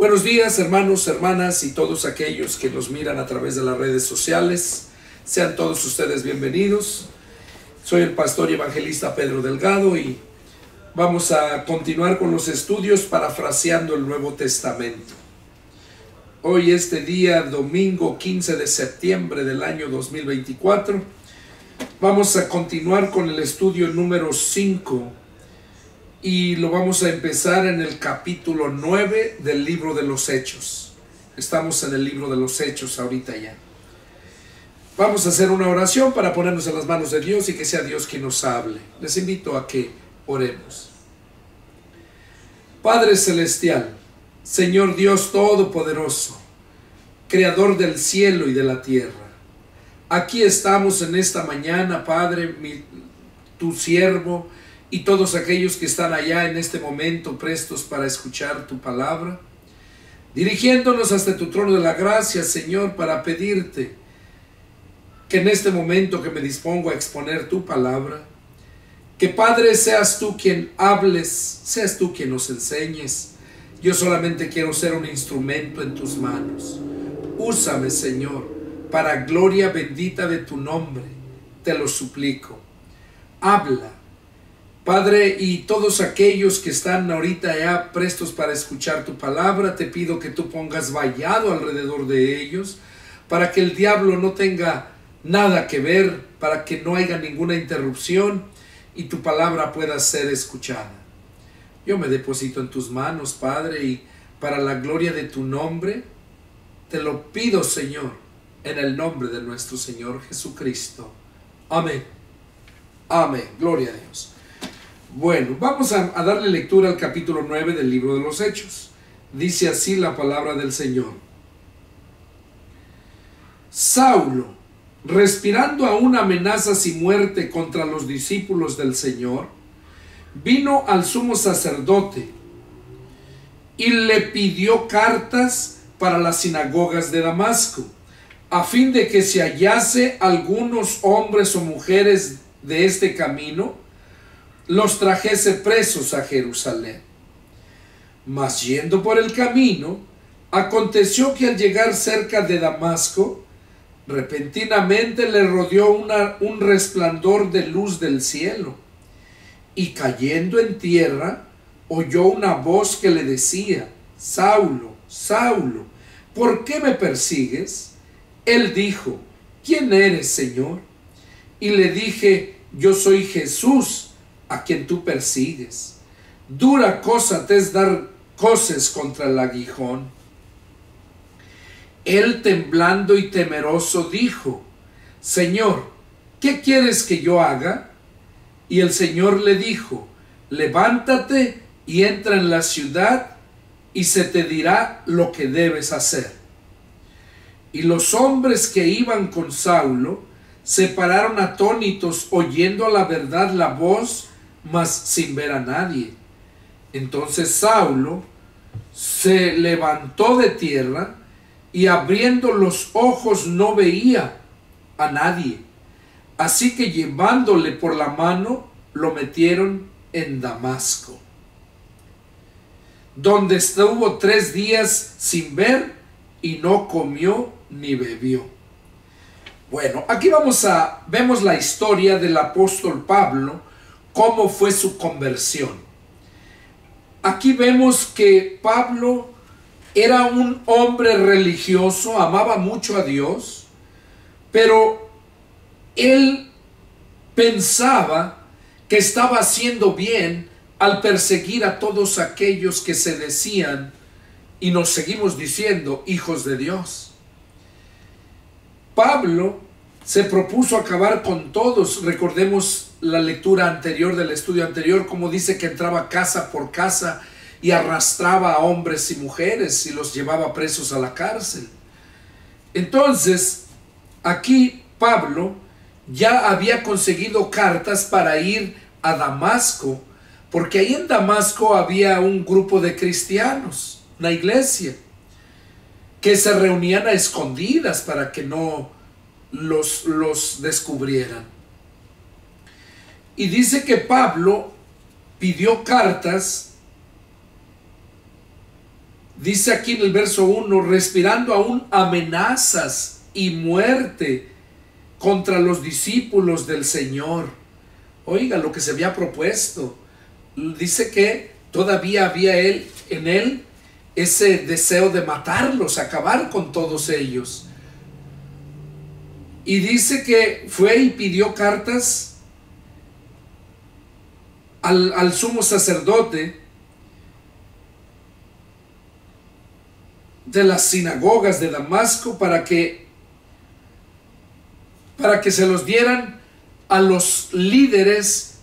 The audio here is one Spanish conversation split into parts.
Buenos días, hermanos, hermanas y todos aquellos que nos miran a través de las redes sociales. Sean todos ustedes bienvenidos. Soy el pastor y evangelista Pedro Delgado y vamos a continuar con los estudios parafraseando el Nuevo Testamento. Hoy, este día, domingo 15 de septiembre del año 2024, vamos a continuar con el estudio número 5 y lo vamos a empezar en el capítulo 9 del libro de los Hechos. Estamos en el libro de los Hechos ahorita ya. Vamos a hacer una oración para ponernos en las manos de Dios y que sea Dios quien nos hable. Les invito a que oremos. Padre Celestial, Señor Dios Todopoderoso, Creador del cielo y de la tierra, aquí estamos en esta mañana, Padre, tu siervo y todos aquellos que están allá en este momento prestos para escuchar tu palabra, dirigiéndonos hasta tu trono de la gracia, Señor, para pedirte que en este momento que me dispongo a exponer tu palabra, que Padre seas tú quien hables, seas tú quien nos enseñes. Yo solamente quiero ser un instrumento en tus manos. Úsame, Señor, para gloria bendita de tu nombre, te lo suplico. Habla, Padre, y todos aquellos que están ahorita ya prestos para escuchar tu palabra, te pido que tú pongas vallado alrededor de ellos, para que el diablo no tenga nada que ver, para que no haya ninguna interrupción y tu palabra pueda ser escuchada. Yo me deposito en tus manos, Padre, y para la gloria de tu nombre, te lo pido, Señor, en el nombre de nuestro Señor Jesucristo. Amén. Amén. Gloria a Dios. Bueno, vamos a darle lectura al capítulo 9 del libro de los Hechos. Dice así la palabra del Señor. Saulo, respirando aún amenazas y muerte contra los discípulos del Señor, vino al sumo sacerdote y le pidió cartas para las sinagogas de Damasco, a fin de que se hallase algunos hombres o mujeres de este camino, los trajese presos a Jerusalén. Mas yendo por el camino, aconteció que al llegar cerca de Damasco, repentinamente le rodeó un resplandor de luz del cielo, y cayendo en tierra, oyó una voz que le decía: Saulo, Saulo, ¿por qué me persigues? Él dijo: ¿quién eres, Señor? Y le dije: yo soy Jesús, a quien tú persigues. Dura cosa te es dar coces contra el aguijón. Él, temblando y temeroso, dijo: Señor, ¿qué quieres que yo haga? Y el Señor le dijo: levántate y entra en la ciudad, y se te dirá lo que debes hacer. Y los hombres que iban con Saulo se pararon atónitos, oyendo a la verdad la voz, mas sin ver a nadie. Entonces Saulo se levantó de tierra, y abriendo los ojos no veía a nadie. Así que llevándole por la mano, lo metieron en Damasco, donde estuvo 3 días sin ver, y no comió ni bebió. Bueno, aquí vemos la historia del apóstol Pablo, cómo fue su conversión. Aquí vemos que Pablo era un hombre religioso, amaba mucho a Dios, pero él pensaba que estaba haciendo bien al perseguir a todos aquellos que se decían, y nos seguimos diciendo, hijos de Dios. Pablo se propuso acabar con todos. Recordemos la lectura anterior del estudio anterior, como dice que entraba casa por casa y arrastraba a hombres y mujeres y los llevaba presos a la cárcel. Entonces, aquí Pablo ya había conseguido cartas para ir a Damasco, porque ahí en Damasco había un grupo de cristianos, una iglesia, que se reunían a escondidas para que no los descubrieran. Y dice que Pablo pidió cartas Dice aquí en el verso 1, respirando aún amenazas y muerte contra los discípulos del Señor. Oiga lo que se había propuesto. Dice que todavía había en él ese deseo de matarlos, acabar con todos ellos. Y dice que fue y pidió cartas al sumo sacerdote de las sinagogas de Damasco para que se los dieran a los líderes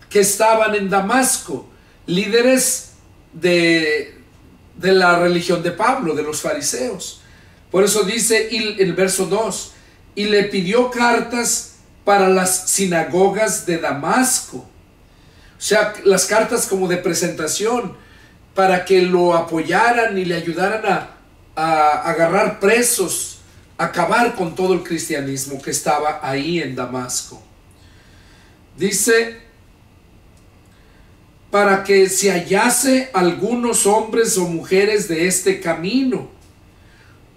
que estaban en Damasco, líderes de la religión de Pablo, de los fariseos. Por eso dice el verso 2, y le pidió cartas para las sinagogas de Damasco. O sea, las cartas como de presentación, para que lo apoyaran y le ayudaran a agarrar presos, acabar con todo el cristianismo que estaba ahí en Damasco. Dice, para que se hallase algunos hombres o mujeres de este camino,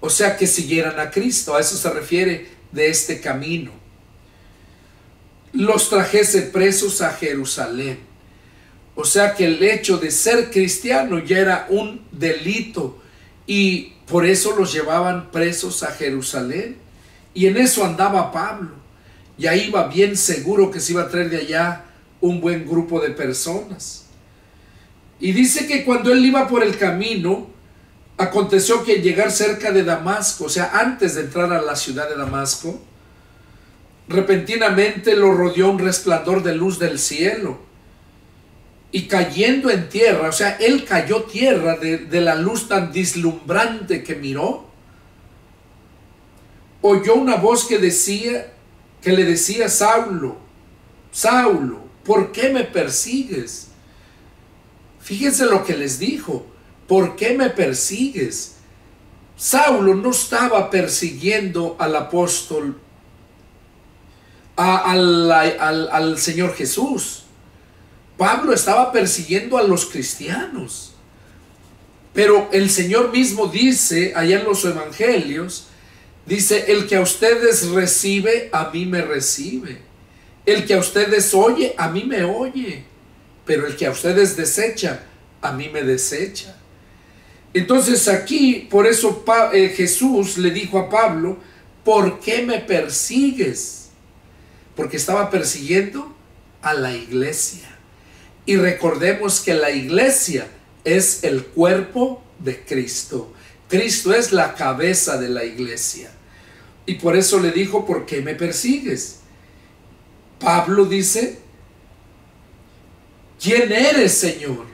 o sea, que siguieran a Cristo. A eso se refiere, de este camino. Los trajese presos a Jerusalén. O sea que el hecho de ser cristiano ya era un delito, y por eso los llevaban presos a Jerusalén. Y en eso andaba Pablo. Ya iba bien seguro que se iba a traer de allá un buen grupo de personas. Y dice que cuando él iba por el camino, aconteció que al llegar cerca de Damasco, o sea, antes de entrar a la ciudad de Damasco, repentinamente lo rodeó un resplandor de luz del cielo. Y cayendo en tierra, o sea, él cayó tierra de la luz tan deslumbrante que miró, oyó una voz que le decía, Saulo, Saulo, ¿por qué me persigues? Fíjense lo que les dijo, ¿por qué me persigues? Saulo no estaba persiguiendo al apóstol, al Señor Jesús. Pablo estaba persiguiendo a los cristianos. Pero el Señor mismo dice, allá en los evangelios, dice, el que a ustedes recibe, a mí me recibe. El que a ustedes oye, a mí me oye. Pero el que a ustedes desecha, a mí me desecha. Entonces aquí, por eso Jesús le dijo a Pablo, ¿por qué me persigues? Porque estaba persiguiendo a la iglesia. Y recordemos que la iglesia es el cuerpo de Cristo. Cristo es la cabeza de la iglesia. Y por eso le dijo, ¿por qué me persigues? Pablo dice, ¿quién eres, Señor?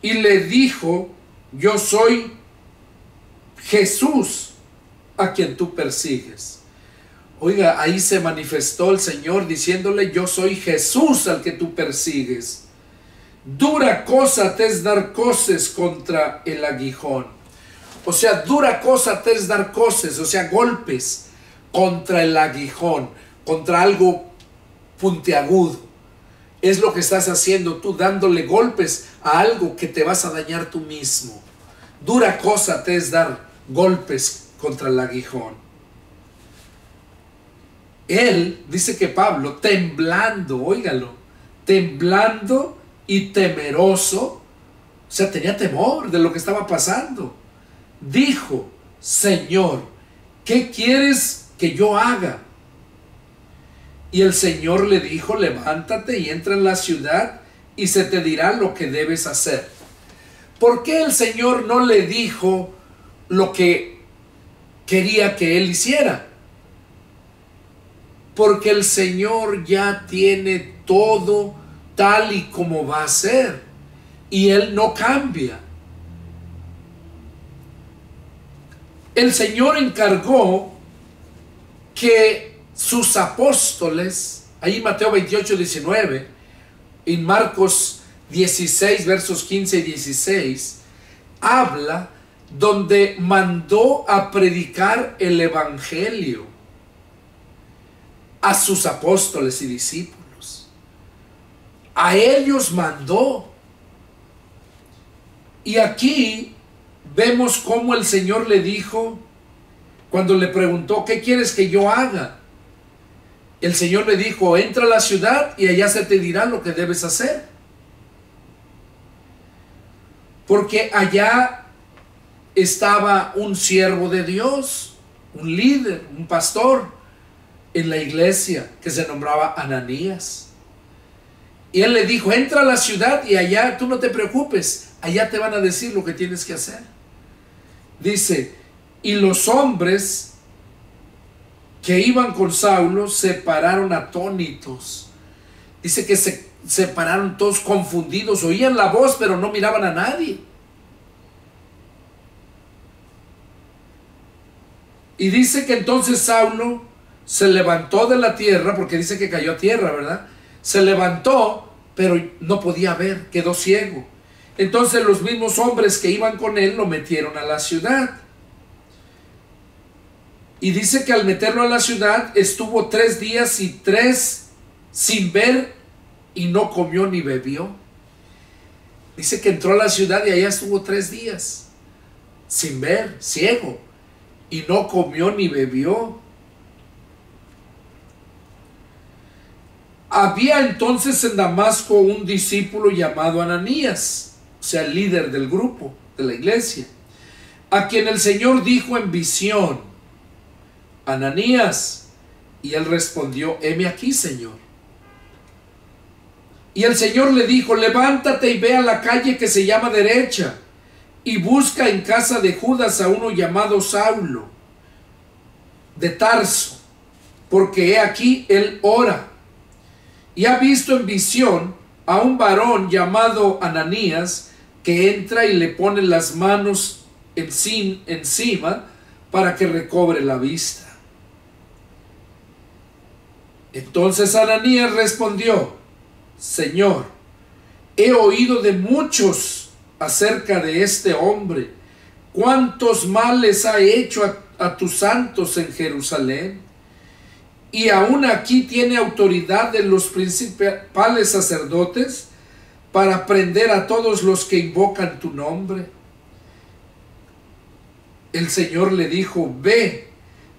Y le dijo, yo soy Jesús a quien tú persigues. Oiga, ahí se manifestó el Señor diciéndole, yo soy Jesús al que tú persigues. Dura cosa te es dar coces contra el aguijón. O sea, dura cosa te es dar coces, o sea, golpes contra el aguijón, contra algo puntiagudo. Es lo que estás haciendo tú, dándole golpes a algo que te vas a dañar tú mismo. Dura cosa te es dar golpes contra el aguijón. Él, dice que Pablo, temblando, óigalo, temblando y temeroso, o sea, tenía temor de lo que estaba pasando, dijo, Señor, ¿qué quieres que yo haga? Y el Señor le dijo, levántate y entra en la ciudad y se te dirá lo que debes hacer. ¿Por qué el Señor no le dijo lo que quería que él hiciera? Porque el Señor ya tiene todo tal y como va a ser. Y Él no cambia. El Señor encargó que sus apóstoles, ahí Mateo 28, 19, en Marcos 16, versos 15 y 16, habla donde mandó a predicar el evangelio a sus apóstoles y discípulos. A ellos mandó. Y aquí vemos cómo el Señor le dijo, cuando le preguntó, ¿qué quieres que yo haga? El Señor le dijo, entra a la ciudad y allá se te dirá lo que debes hacer. Porque allá estaba un siervo de Dios, un líder, un pastor en la iglesia que se nombraba Ananías. Y él le dijo, entra a la ciudad y allá tú no te preocupes, allá te van a decir lo que tienes que hacer. Dice, y los hombres que iban con Saulo se pararon atónitos. Dice que se pararon todos confundidos, oían la voz pero no miraban a nadie. Y dice que entonces Saulo se levantó de la tierra, porque dice que cayó a tierra, ¿verdad? Se levantó, pero no podía ver, quedó ciego. Entonces los mismos hombres que iban con él lo metieron a la ciudad. Y dice que al meterlo a la ciudad estuvo 3 días y 3 sin ver y no comió ni bebió. Dice que entró a la ciudad y allá estuvo 3 días sin ver, ciego, y no comió ni bebió. Había entonces en Damasco un discípulo llamado Ananías, o sea, el líder del grupo, de la iglesia, a quien el Señor dijo en visión, Ananías, y él respondió, heme aquí, Señor. Y el Señor le dijo, levántate y ve a la calle que se llama Derecha, y busca en casa de Judas a uno llamado Saulo, de Tarso, porque he aquí él ora. Y ha visto en visión a un varón llamado Ananías, que entra y le pone las manos encima para que recobre la vista. Entonces Ananías respondió, Señor, he oído de muchos acerca de este hombre, cuántos males ha hecho a tus santos en Jerusalén, y aún aquí tiene autoridad de los principales sacerdotes para prender a todos los que invocan tu nombre. El Señor le dijo, ve,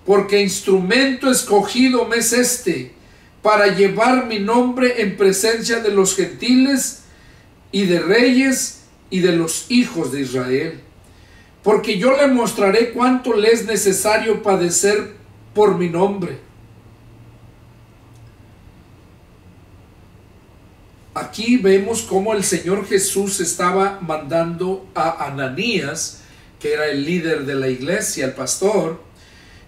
porque instrumento escogido me es este, para llevar mi nombre en presencia de los gentiles y de reyes y de los hijos de Israel. Porque yo le mostraré cuánto le es necesario padecer por mi nombre. Aquí vemos cómo el Señor Jesús estaba mandando a Ananías, que era el líder de la iglesia, el pastor,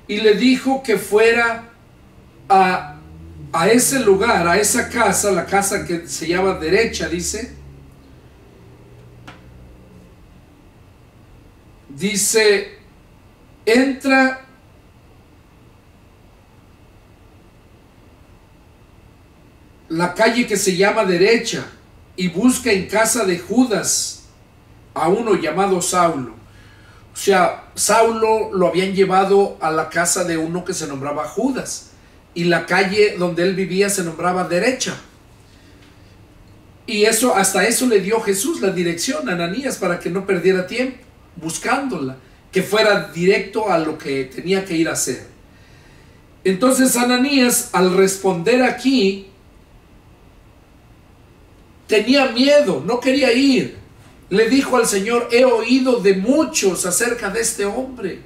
y le dijo que fuera a ese lugar, a esa casa, la casa que se llama Derecha, dice, entra la calle que se llama Derecha y busca en casa de Judas a uno llamado Saulo. O sea, Saulo lo habían llevado a la casa de uno que se nombraba Judas, y la calle donde él vivía se nombraba Derecha. Y eso, hasta eso le dio Jesús la dirección a Ananías, para que no perdiera tiempo buscándola, que fuera directo a lo que tenía que ir a hacer. Entonces Ananías, al responder aquí, tenía miedo, no quería ir. Le dijo al Señor, he oído de muchos acerca de este hombre,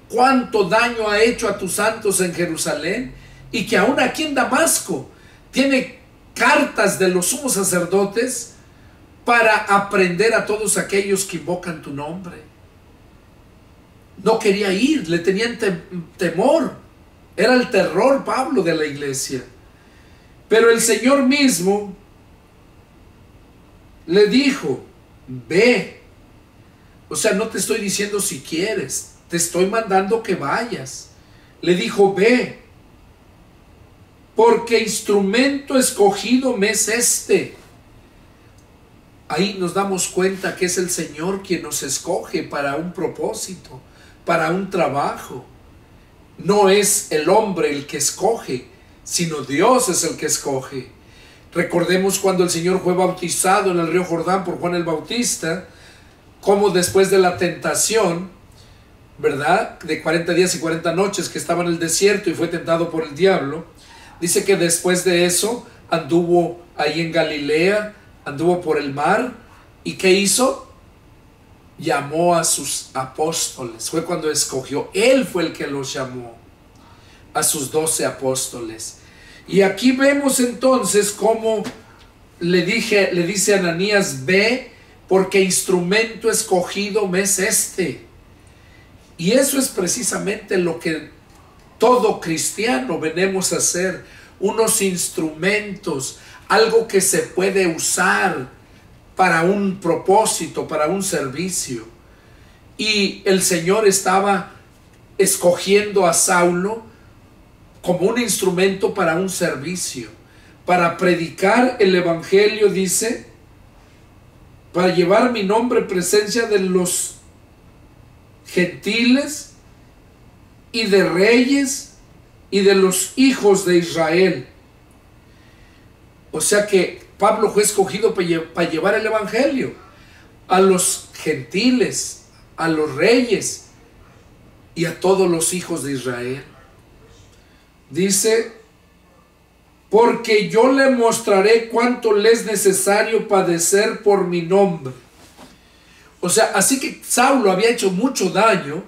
cuánto daño ha hecho a tus santos en Jerusalén, y que aún aquí en Damasco tiene cartas de los sumos sacerdotes para aprender a todos aquellos que invocan tu nombre. No quería ir, le tenían temor. Era el terror, Pablo, de la iglesia. Pero el Señor mismo le dijo, ve. O sea, no te estoy diciendo si quieres, te estoy mandando que vayas. Le dijo, ve, porque instrumento escogido me es este. Ahí nos damos cuenta que es el Señor quien nos escoge para un propósito, para un trabajo. No es el hombre el que escoge, sino Dios es el que escoge. Recordemos cuando el Señor fue bautizado en el río Jordán por Juan el Bautista, cómo después de la tentación, ¿verdad?, de 40 días y 40 noches que estaba en el desierto y fue tentado por el diablo, dice que después de eso anduvo ahí en Galilea, anduvo por el mar, ¿y qué hizo? Llamó a sus apóstoles. Fue cuando escogió, él fue el que los llamó, a sus 12 apóstoles. Y aquí vemos entonces cómo le dice a Ananías: ve, porque instrumento escogido me es este. Y eso es precisamente lo que todo cristiano venimos a hacer, unos instrumentos, algo que se puede usar para un propósito, para un servicio. Y el Señor estaba escogiendo a Saulo como un instrumento para un servicio, para predicar el evangelio, dice, para llevar mi nombre en presencia de los gentiles y de reyes y de los hijos de Israel. O sea que Pablo fue escogido para llevar el evangelio a los gentiles, a los reyes y a todos los hijos de Israel. Dice: porque yo le mostraré cuánto le es necesario padecer por mi nombre. O sea, así que Saulo había hecho mucho daño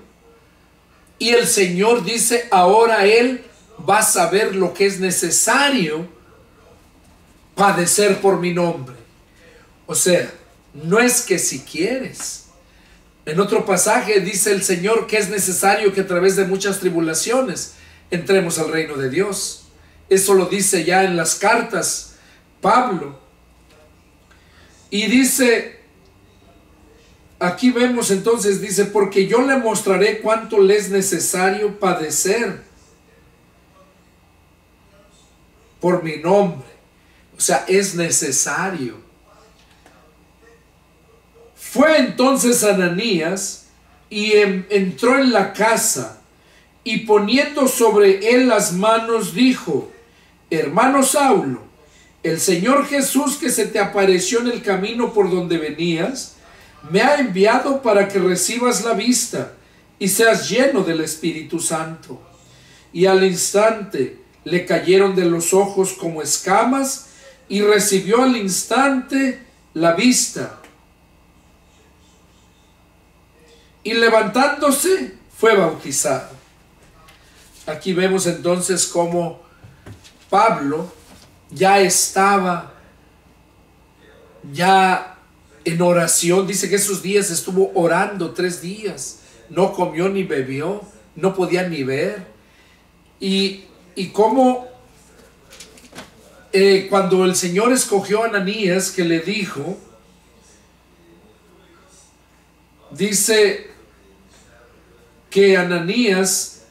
y el Señor dice: ahora él va a saber lo que es necesario padecer por mi nombre. O sea, no es que si quieres. En otro pasaje dice el Señor que es necesario que a través de muchas tribulaciones entremos al reino de Dios. Eso lo dice ya en las cartas Pablo. Y dice, aquí vemos entonces, dice: porque yo le mostraré cuánto le es necesario padecer por mi nombre. O sea, es necesario. Fue entonces Ananías y entró en la casa, y poniendo sobre él las manos dijo: hermano Saulo, el Señor Jesús, que se te apareció en el camino por donde venías, me ha enviado para que recibas la vista y seas lleno del Espíritu Santo. Y al instante le cayeron de los ojos como escamas, y recibió al instante la vista. Y levantándose fue bautizado. Aquí vemos entonces cómo Pablo ya estaba en oración. Dice que esos días estuvo orando 3 días. No comió ni bebió, no podía ni ver. Y cómo cuando el Señor escogió a Ananías, que le dijo, dice que Ananías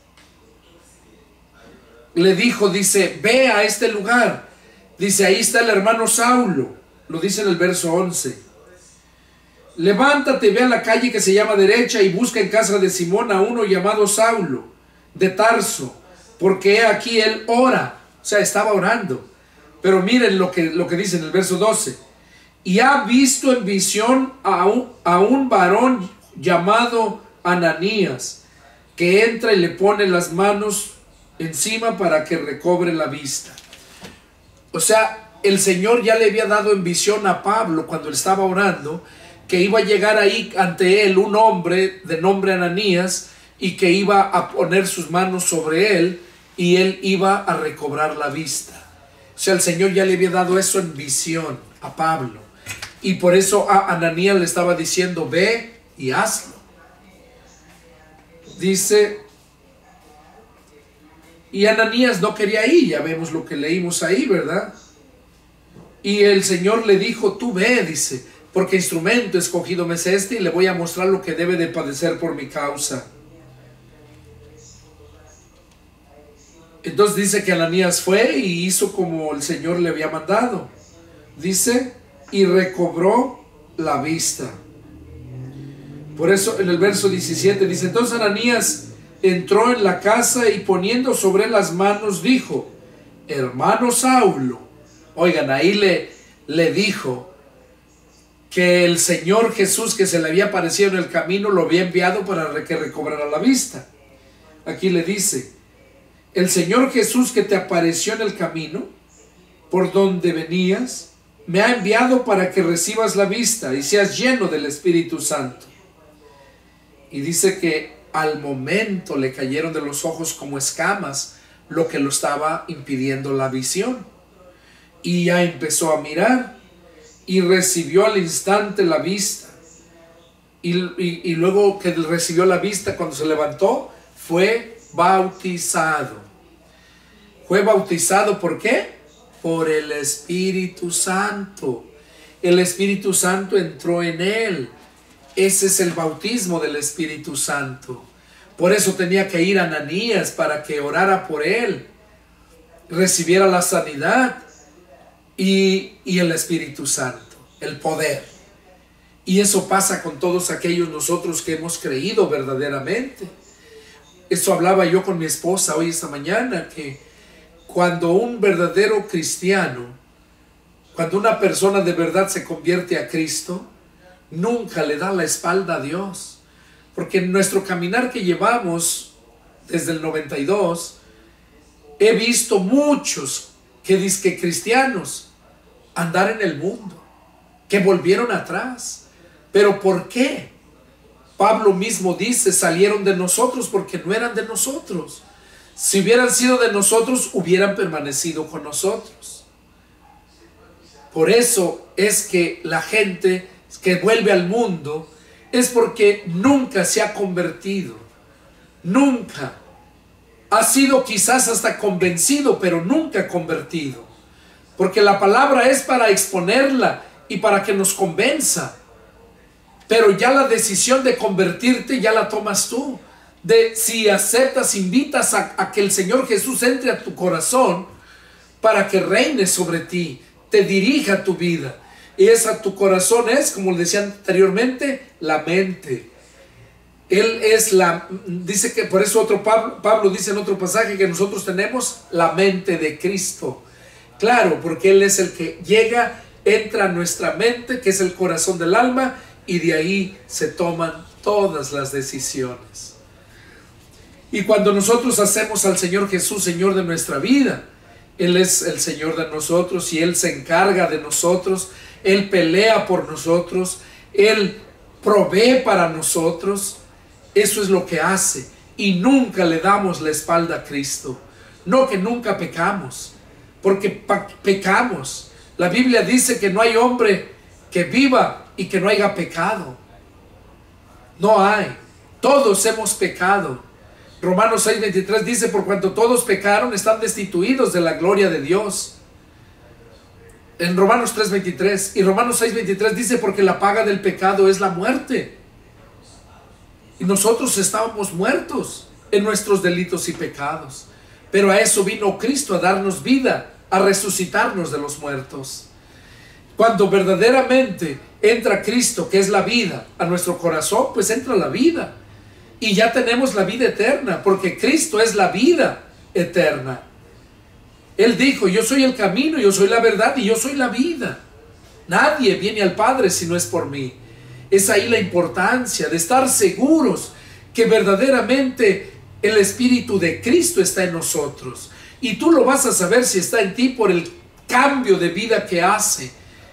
le dijo, dice: ve a este lugar. Dice: ahí está el hermano Saulo. Lo dice en el verso 11. Levántate, ve a la calle que se llama derecha y busca en casa de Simón a uno llamado Saulo de Tarso, porque aquí él ora. O sea, estaba orando. Pero miren lo que dice en el verso 12. Y ha visto en visión a un varón llamado Ananías, que entra y le pone las manos encima para que recobre la vista. O sea, el Señor ya le había dado en visión a Pablo cuando él estaba orando, que iba a llegar ahí ante él un hombre de nombre Ananías, y que iba a poner sus manos sobre él y él iba a recobrar la vista. O sea, el Señor ya le había dado eso en visión a Pablo, y por eso a Ananías le estaba diciendo: ve y hazlo. Dice, y Ananías no quería ir. Ya vemos lo que leímos ahí, ¿verdad? Y el Señor le dijo: tú ve, dice, porque instrumento escogido me es este, y le voy a mostrar lo que debe de padecer por mi causa. Entonces dice que Ananías fue y hizo como el Señor le había mandado. Dice, y recobró la vista. Por eso en el verso 17 dice: entonces Ananías entró en la casa y poniendo sobre él las manos dijo: hermano Saulo. Oigan, ahí le dijo que el Señor Jesús, que se le había aparecido en el camino, lo había enviado para que recobrara la vista. Aquí le dice: el Señor Jesús que te apareció en el camino por donde venías, me ha enviado para que recibas la vista y seas lleno del Espíritu Santo. Y dice que al momento le cayeron de los ojos como escamas, lo que lo estaba impidiendo la visión. Y ya empezó a mirar y recibió al instante la vista. Y luego que recibió la vista, cuando se levantó, fue bautizado. Fue bautizado, ¿por qué? Por el Espíritu Santo. El Espíritu Santo entró en él. Ese es el bautismo del Espíritu Santo. Por eso tenía que ir a Ananías para que orara por él, recibiera la sanidad y el Espíritu Santo, el poder. Y eso pasa con todos aquellos nosotros que hemos creído verdaderamente. Eso hablaba yo con mi esposa hoy esta mañana, que cuando un verdadero cristiano, cuando una persona de verdad se convierte a Cristo, nunca le da la espalda a Dios. Porque en nuestro caminar que llevamos desde el 92, he visto muchos que dizque cristianos andar en el mundo, que volvieron atrás. ¿Pero por qué? Pablo mismo dice: salieron de nosotros porque no eran de nosotros. Si hubieran sido de nosotros, hubieran permanecido con nosotros. Por eso es que la gente que vuelve al mundo es porque nunca se ha convertido. Nunca. Ha sido quizás hasta convencido, pero nunca convertido. Porque la palabra es para exponerla y para que nos convenza. Pero ya la decisión de convertirte ya la tomas tú. De si aceptas, invitas a que el Señor Jesús entre a tu corazón para que reine sobre ti, te dirija tu vida. Y esa tu corazón es, como le decía anteriormente, la mente. Él es dice que por eso Pablo dice en otro pasaje que nosotros tenemos la mente de Cristo. Claro, porque Él es el que llega, entra a nuestra mente, que es el corazón del alma, y de ahí se toman todas las decisiones. Y cuando nosotros hacemos al Señor Jesús Señor de nuestra vida, Él es el Señor de nosotros y Él se encarga de nosotros. Él pelea por nosotros, Él provee para nosotros. Eso es lo que hace. Y nunca le damos la espalda a Cristo. No que nunca pecamos, porque pecamos. La Biblia dice que no hay hombre que viva y que no haya pecado. No hay. Todos hemos pecado. Romanos 6:23 dice: por cuanto todos pecaron, están destituidos de la gloria de Dios. En Romanos 3:23. Y Romanos 6:23 dice: porque la paga del pecado es la muerte. Y nosotros estábamos muertos en nuestros delitos y pecados. Pero a eso vino Cristo, a darnos vida, a resucitarnos de los muertos. Cuando verdaderamente entra Cristo, que es la vida, a nuestro corazón, pues entra la vida. Y ya tenemos la vida eterna, porque Cristo es la vida eterna. Él dijo: yo soy el camino, yo soy la verdad y yo soy la vida. Nadie viene al Padre si no es por mí. Es ahí la importancia de estar seguros que verdaderamente el Espíritu de Cristo está en nosotros. Y tú lo vas a saber si está en ti por el cambio de vida que hace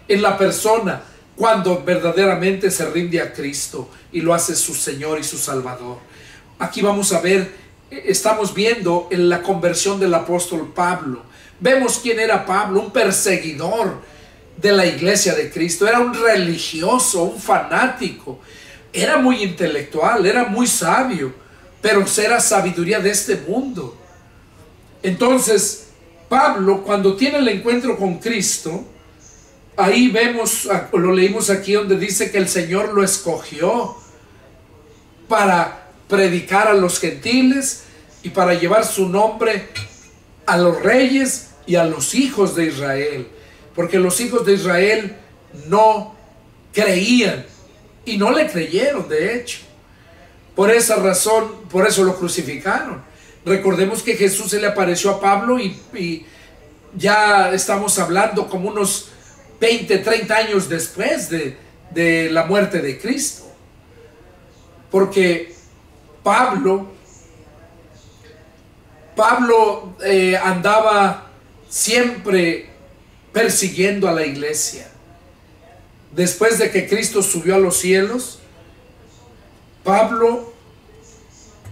en la persona cuando verdaderamente se rinde a Cristo y lo hace su Señor y su Salvador. Aquí vamos a ver, estamos viendo en la conversión del apóstol Pablo. Vemos quién era Pablo: un perseguidor de la iglesia de Cristo. Era un religioso, un fanático. Era muy intelectual, era muy sabio, pero era sabiduría de este mundo. Entonces, Pablo, cuando tiene el encuentro con Cristo, ahí vemos, lo leímos aquí donde dice que el Señor lo escogió para predicar a los gentiles y para llevar su nombre a los reyes y a los hijos de Israel. Porque los hijos de Israel no creían y no le creyeron, de hecho. Por esa razón, por eso lo crucificaron. Recordemos que Jesús se le apareció a Pablo y ya estamos hablando como unos 20, 30 años después de de la muerte de Cristo. Porque Pablo andaba siempre persiguiendo a la iglesia. Después de que Cristo subió a los cielos, Pablo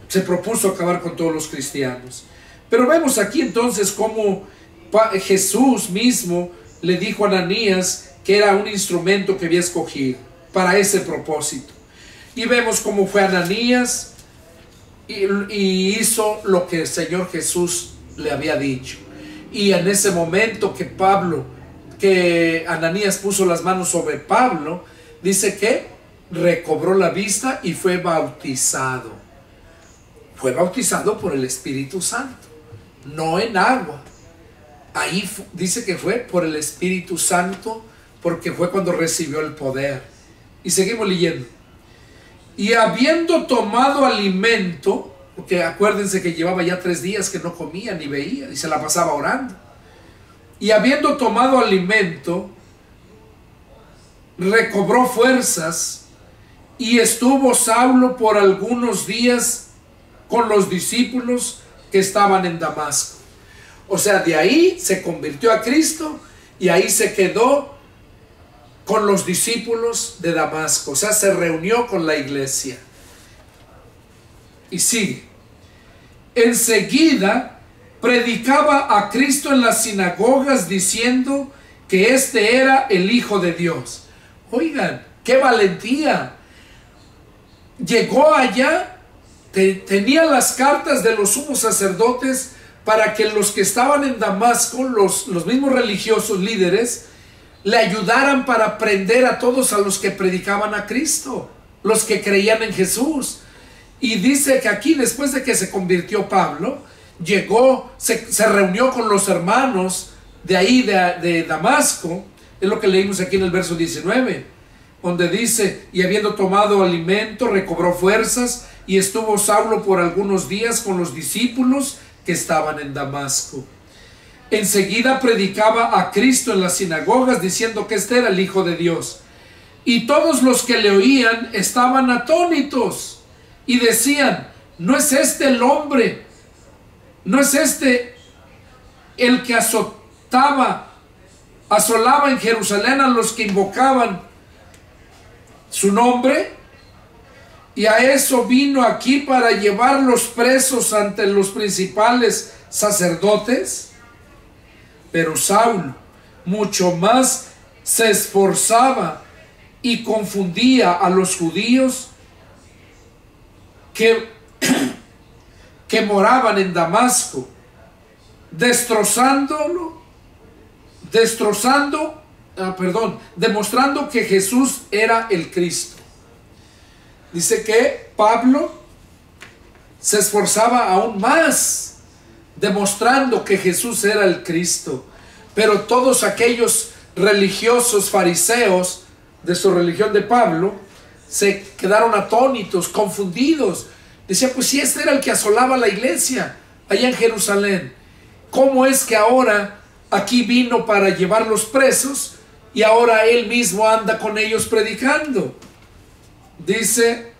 se propuso acabar con todos los cristianos. Pero vemos aquí entonces cómo Jesús mismo le dijo a Ananías que era un instrumento que había escogido para ese propósito. Y vemos cómo fue Ananías y hizo lo que el Señor Jesús le había dicho. Y en ese momento que Ananías puso las manos sobre Pablo, dice que recobró la vista y fue bautizado. Fue bautizado por el Espíritu Santo, no en agua. Ahí dice que fue por el Espíritu Santo, porque fue cuando recibió el poder. Y seguimos leyendo. Y habiendo tomado alimento, porque acuérdense que llevaba ya 3 días que no comía ni veía y se la pasaba orando. Y habiendo tomado alimento, recobró fuerzas y estuvo Saulo por algunos días con los discípulos que estaban en Damasco. O sea, de ahí se convirtió a Cristo y ahí se quedó con los discípulos de Damasco. O sea, se reunió con la iglesia. Y sigue. Enseguida predicaba a Cristo en las sinagogas diciendo que este era el Hijo de Dios. Oigan, qué valentía. Llegó allá, tenía las cartas de los sumos sacerdotes para que los que estaban en Damasco, los mismos religiosos líderes, le ayudaran para prender a todos a los que predicaban a Cristo, los que creían en Jesús. Y dice que aquí, después de que se convirtió Pablo, llegó, se reunió con los hermanos de ahí, de Damasco. Es lo que leímos aquí en el verso 19, donde dice: y habiendo tomado alimento, recobró fuerzas, y estuvo Saulo por algunos días con los discípulos que estaban en Damasco. Enseguida predicaba a Cristo en las sinagogas, diciendo que este era el Hijo de Dios. Y todos los que le oían estaban atónitos y decían: ¿no es este el hombre? ¿No es este el que asolaba en Jerusalén a los que invocaban su nombre? Y a eso vino aquí, para llevarlos presos ante los principales sacerdotes. Pero Saulo mucho más se esforzaba y confundía a los judíos que moraban en Damasco, demostrando que Jesús era el Cristo. Dice que Pablo se esforzaba aún más, demostrando que Jesús era el Cristo. Pero todos aquellos religiosos fariseos de su religión de Pablo se quedaron atónitos, confundidos. Decían: pues si este era el que asolaba la iglesia allá en Jerusalén, ¿cómo es que ahora aquí vino para llevarlos presos y ahora él mismo anda con ellos predicando? Dice: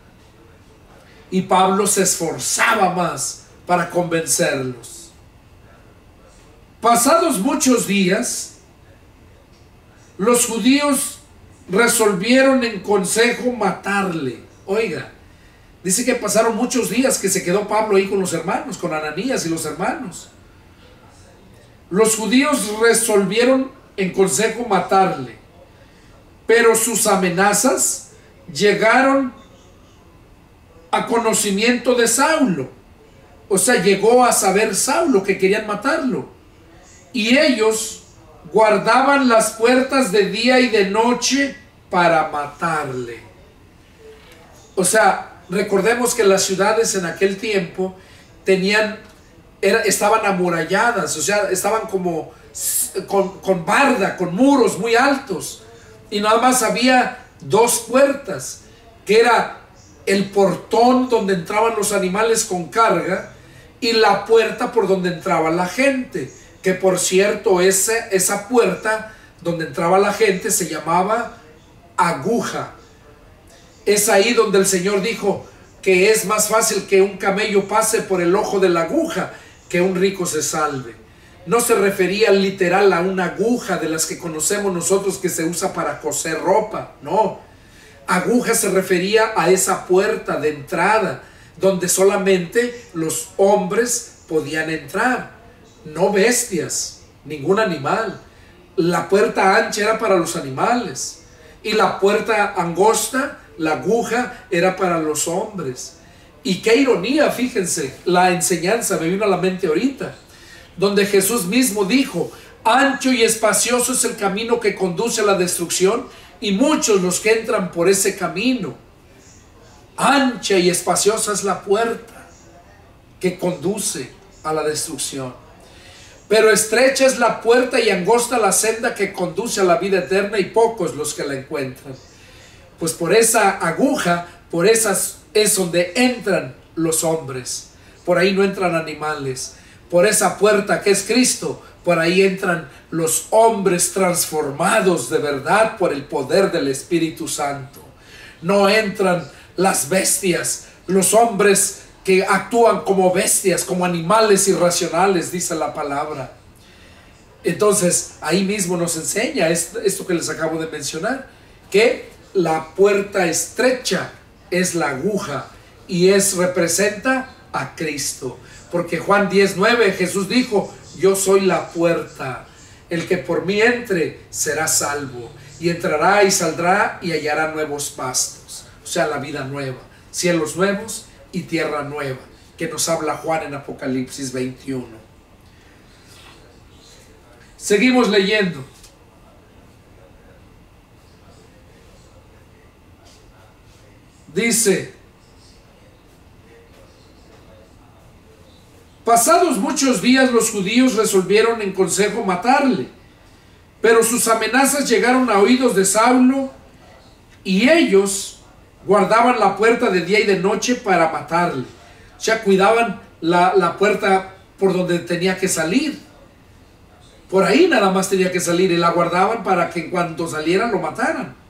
y Pablo se esforzaba más para convencerlos. Pasados muchos días, los judíos resolvieron en consejo matarle. Oiga, dice que pasaron muchos días que se quedó Pablo ahí con los hermanos, con Ananías y los hermanos. Los judíos resolvieron en consejo matarle, pero sus amenazas llegaron a conocimiento de Saulo. O sea, llegó a saber Saulo que querían matarlo. Y ellos guardaban las puertas de día y de noche para matarle. O sea, recordemos que las ciudades en aquel tiempo estaban amuralladas, o sea, estaban como con barda, con muros muy altos. Y nada más había 2 puertas, que era el portón donde entraban los animales con carga y la puerta por donde entraba la gente. Que por cierto, esa puerta donde entraba la gente se llamaba aguja. Es ahí donde el Señor dijo que es más fácil que un camello pase por el ojo de la aguja que un rico se salve. No se refería literal a una aguja de las que conocemos nosotros que se usa para coser ropa, no. Aguja se refería a esa puerta de entrada donde solamente los hombres podían entrar, no bestias, ningún animal. La puerta ancha era para los animales y la puerta angosta, la aguja, era para los hombres. Y qué ironía, fíjense, la enseñanza me vino a la mente ahorita, donde Jesús mismo dijo: ancho y espacioso es el camino que conduce a la destrucción, y muchos los que entran por ese camino. Ancha y espaciosa es la puerta que conduce a la destrucción, pero estrecha es la puerta y angosta la senda que conduce a la vida eterna, y pocos los que la encuentran. Pues por esa aguja, por esas es donde entran los hombres. Por ahí no entran animales. Por esa puerta que es Cristo, por ahí entran los hombres transformados de verdad por el poder del Espíritu Santo. No entran las bestias, los hombres que actúan como bestias, como animales irracionales, dice la palabra. Entonces, ahí mismo nos enseña esto que les acabo de mencionar, que la puerta estrecha es la aguja y representa a Cristo. Porque Juan 10:9 Jesús dijo: yo soy la puerta, el que por mí entre será salvo, y entrará y saldrá y hallará nuevos pastos, o sea, la vida nueva, cielos nuevos y tierra nueva, que nos habla Juan en Apocalipsis 21. Seguimos leyendo. Dice: pasados muchos días los judíos resolvieron en consejo matarle, pero sus amenazas llegaron a oídos de Saulo, y ellos guardaban la puerta de día y de noche para matarle. O sea, cuidaban la puerta por donde tenía que salir. Por ahí nada más tenía que salir, y la guardaban para que en cuanto saliera lo mataran.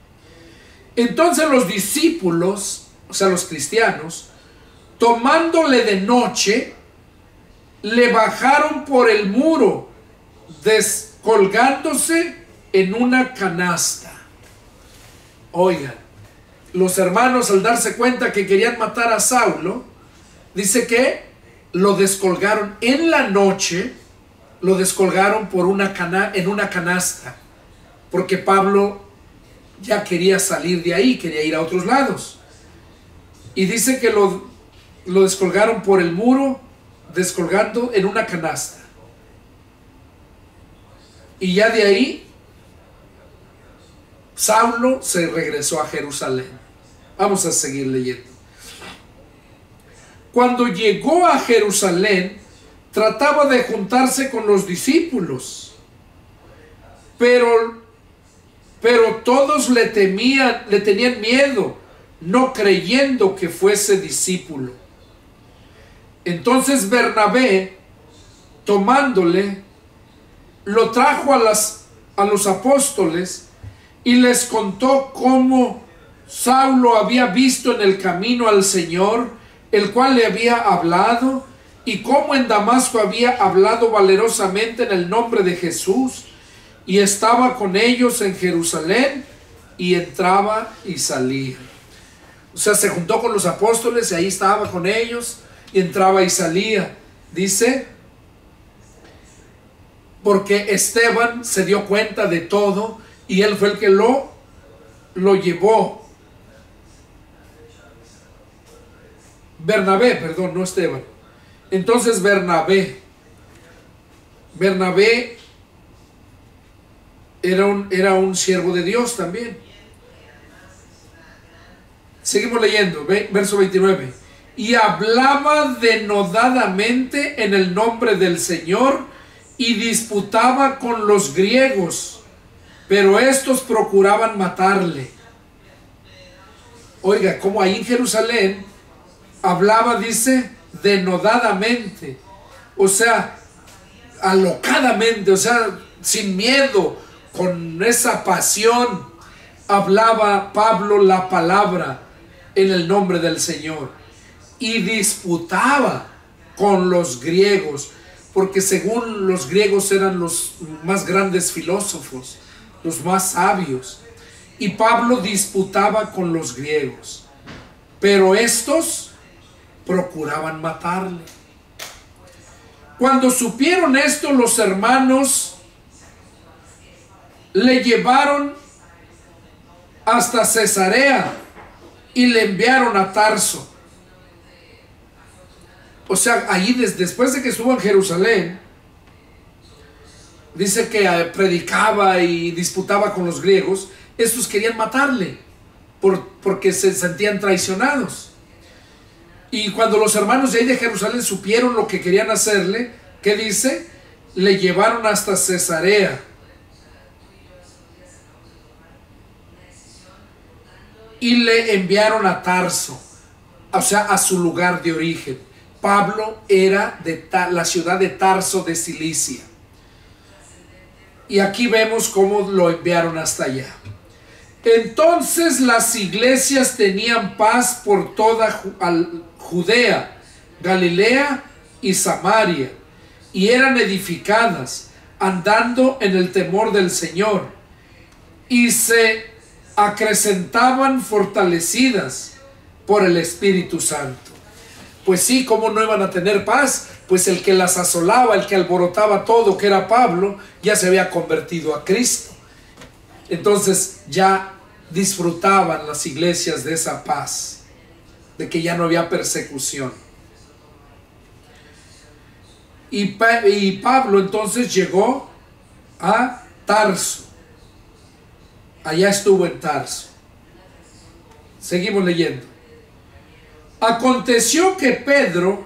Entonces los discípulos, o sea los cristianos, tomándole de noche, le bajaron por el muro, descolgándose en una canasta. Oigan, los hermanos, al darse cuenta que querían matar a Saulo, dice que lo descolgaron en la noche, lo descolgaron en una canasta, porque Pablo ya quería salir de ahí, quería ir a otros lados. Y dice que lo descolgaron por el muro, descolgando en una canasta. Y ya de ahí Saulo se regresó a Jerusalén. Vamos a seguir leyendo. Cuando llegó a Jerusalén, trataba de juntarse con los discípulos, pero todos le tenían miedo, no creyendo que fuese discípulo. Entonces Bernabé, tomándole, lo trajo a los apóstoles y les contó cómo Saulo había visto en el camino al Señor, el cual le había hablado, y cómo en Damasco había hablado valerosamente en el nombre de Jesús, y estaba con ellos en Jerusalén, y entraba y salía. O sea, se juntó con los apóstoles y ahí estaba con ellos, y entraba y salía. Dice, porque Esteban se dio cuenta de todo, y él fue el que lo llevó. Bernabé, perdón, no Esteban. Entonces Bernabé era un siervo de Dios también. Seguimos leyendo, verso 29. Y hablaba denodadamente en el nombre del Señor, y disputaba con los griegos, pero estos procuraban matarle. Oiga, como ahí en Jerusalén hablaba, dice, denodadamente, o sea, alocadamente, o sea, sin miedo, con esa pasión, hablaba Pablo la palabra en el nombre del Señor y disputaba con los griegos, porque según los griegos eran los más grandes filósofos, los más sabios, y Pablo disputaba con los griegos, pero estos procuraban matarle. Cuando supieron esto, los hermanos le llevaron hasta Cesarea y le enviaron a Tarso. O sea, allí después de que estuvo en Jerusalén, dice que predicaba y disputaba con los griegos. Estos querían matarle porque se sentían traicionados. Y cuando los hermanos de ahí de Jerusalén supieron lo que querían hacerle, ¿qué dice? Le llevaron hasta Cesarea. Y le enviaron a Tarso, o sea, a su lugar de origen. Pablo era de la ciudad de Tarso de Cilicia. Y aquí vemos cómo lo enviaron hasta allá. Entonces las iglesias tenían paz por toda Judea, Galilea y Samaria, y eran edificadas, andando en el temor del Señor, y se acrecentaban fortalecidas por el Espíritu Santo. Pues sí, ¿cómo no iban a tener paz? Pues el que las asolaba, el que alborotaba todo, que era Pablo, ya se había convertido a Cristo. Entonces ya disfrutaban las iglesias de esa paz, de que ya no había persecución. Y Pablo entonces llegó a Tarso. Allá estuvo en Tarso. Seguimos leyendo. Aconteció que Pedro,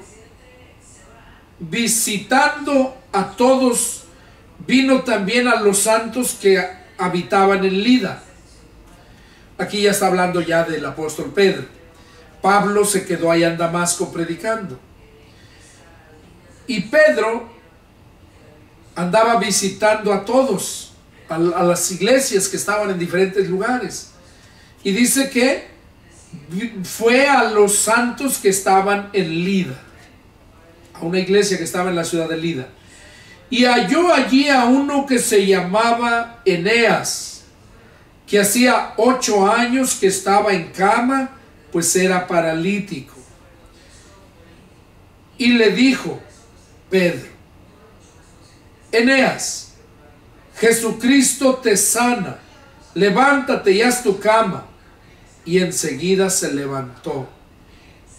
visitando a todos, vino también a los santos que habitaban en Lida. Aquí ya está hablando ya del apóstol Pedro. Pablo se quedó allá en Damasco predicando. Y Pedro andaba visitando a todos, a las iglesias que estaban en diferentes lugares. Y dice que fue a los santos que estaban en Lida, a una iglesia que estaba en la ciudad de Lida. Y halló allí a uno que se llamaba Eneas, que hacía 8 años que estaba en cama, pues era paralítico. Y le dijo Pedro: Eneas, Jesucristo te sana, levántate y haz tu cama. Y enseguida se levantó.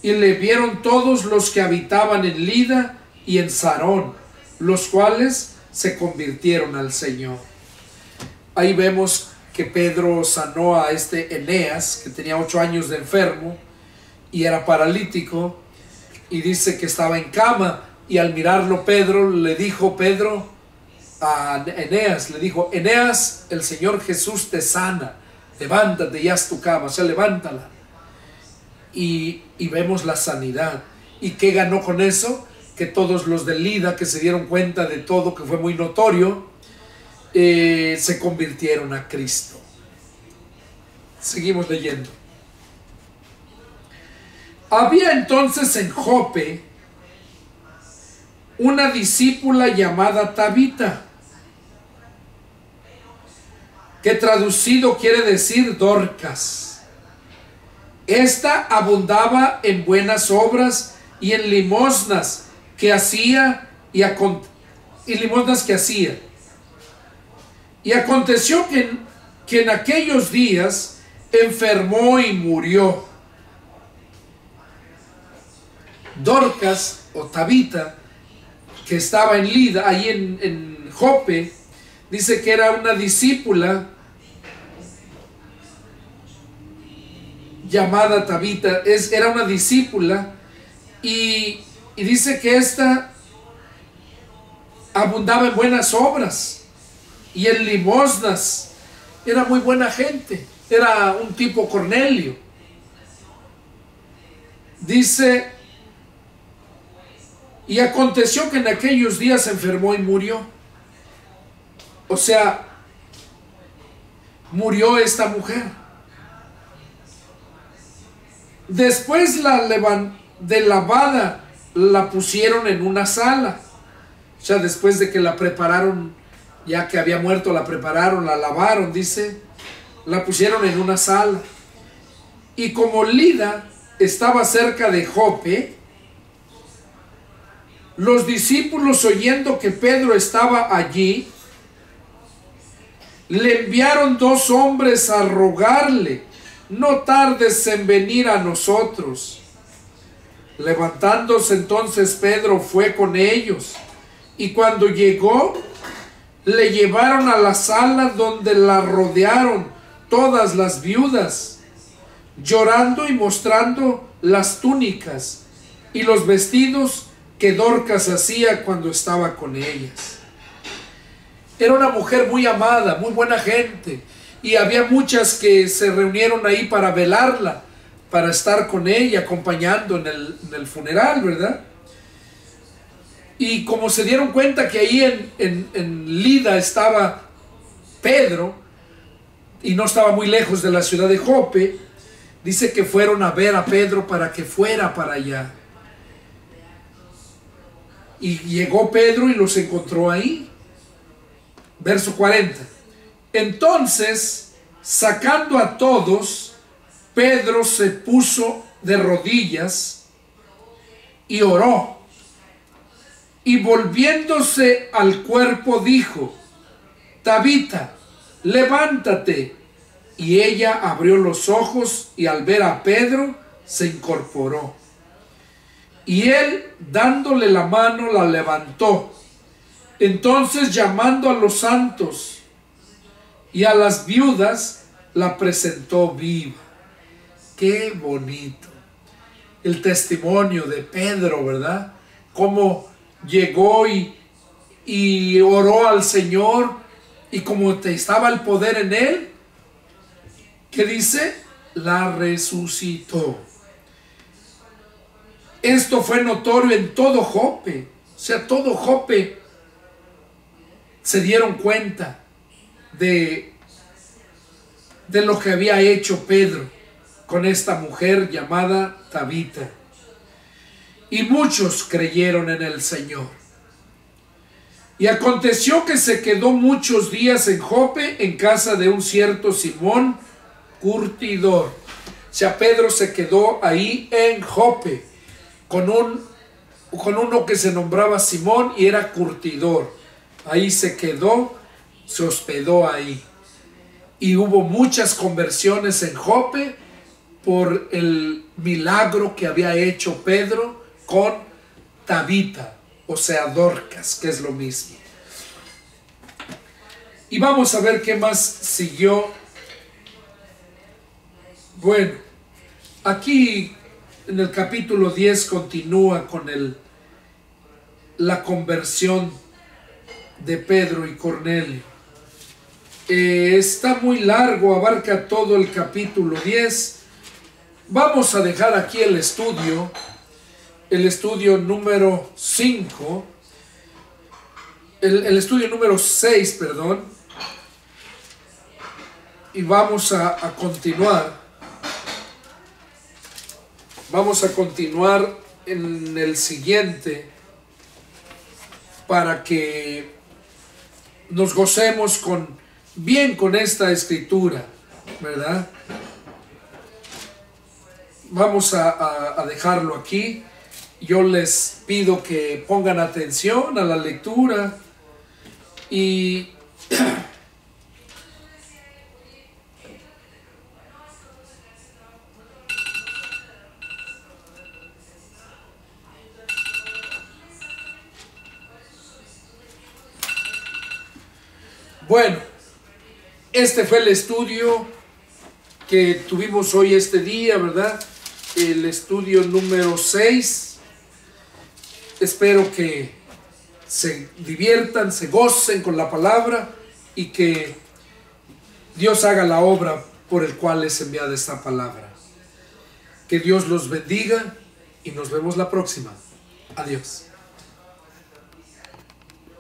Y le vieron todos los que habitaban en Lida y en Sarón, los cuales se convirtieron al Señor. Ahí vemos que Pedro sanó a este Eneas, que tenía 8 años de enfermo y era paralítico, y dice que estaba en cama. Y al mirarlo Pedro, le dijo Pedro a Eneas, le dijo: Eneas, el Señor Jesús te sana, levántate y haz tu cama. O sea, levántala. Y vemos la sanidad. ¿Y qué ganó con eso? Que todos los de Lida, que se dieron cuenta de todo, que fue muy notorio, se convirtieron a Cristo. Seguimos leyendo. Había entonces en Jope una discípula llamada Tabita, que traducido quiere decir Dorcas. Esta abundaba en buenas obras y en limosnas que hacía y aconteció que en aquellos días enfermó y murió. Dorcas o Tabita, que estaba en Lida, ahí en Jope, dice que era una discípula llamada Tabita, era una discípula, y dice que esta abundaba en buenas obras y en limosnas. Era muy buena gente, era un tipo Cornelio. Dice: y aconteció que en aquellos días se enfermó y murió. O sea, murió esta mujer. Después de lavada la pusieron en una sala. O sea, después de que la prepararon, ya que había muerto, la prepararon, la lavaron, dice, la pusieron en una sala. Y como Lida estaba cerca de Jope, los discípulos, oyendo que Pedro estaba allí, le enviaron 2 hombres a rogarle: no tardes en venir a nosotros. Levantándose entonces Pedro fue con ellos, y cuando llegó, le llevaron a la sala donde la rodearon todas las viudas, llorando y mostrando las túnicas y los vestidos que Dorcas hacía cuando estaba con ellas. Era una mujer muy amada, muy buena gente, y había muchas que se reunieron ahí para velarla, para estar con ella, acompañando en el funeral, ¿verdad? Y como se dieron cuenta que ahí en Lida estaba Pedro, y no estaba muy lejos de la ciudad de Jope, dice que fueron a ver a Pedro para que fuera para allá. Y llegó Pedro y los encontró ahí. Verso 40. Entonces, sacando a todos, Pedro se puso de rodillas y oró. Y volviéndose al cuerpo dijo: Tabita, levántate. Y ella abrió los ojos y al ver a Pedro se incorporó. Y él, dándole la mano, la levantó. Entonces, llamando a los santos y a las viudas, la presentó viva. Qué bonito el testimonio de Pedro, ¿verdad? Cómo llegó y oró al Señor, y como estaba el poder en él, ¿qué dice? La resucitó. Esto fue notorio en todo Jope. O sea, todo Jope se dieron cuenta de lo que había hecho Pedro con esta mujer llamada Tabita. Y muchos creyeron en el Señor. Y aconteció que se quedó muchos días en Jope, en casa de un cierto Simón, curtidor. O sea, Pedro se quedó ahí en Jope con uno que se nombraba Simón y era curtidor. Ahí se quedó, se hospedó ahí. Y hubo muchas conversiones en Jope por el milagro que había hecho Pedro con Tabita, o sea, Dorcas, que es lo mismo. Y vamos a ver qué más siguió. Bueno, aquí en el capítulo 10 continúa con la conversión de Pedro y Cornelio. Está muy largo, abarca todo el capítulo 10. Vamos a dejar aquí el estudio número 5, el estudio número 6, perdón, y vamos a continuar. Vamos a continuar en el siguiente para que nos gocemos bien con esta escritura, ¿verdad? Vamos a dejarlo aquí. Yo les pido que pongan atención a la lectura y bueno, este fue el estudio que tuvimos hoy, este día, ¿verdad? El estudio número 6. Espero que se diviertan, se gocen con la palabra y que Dios haga la obra por el cual es enviada esta palabra. Que Dios los bendiga y nos vemos la próxima. Adiós.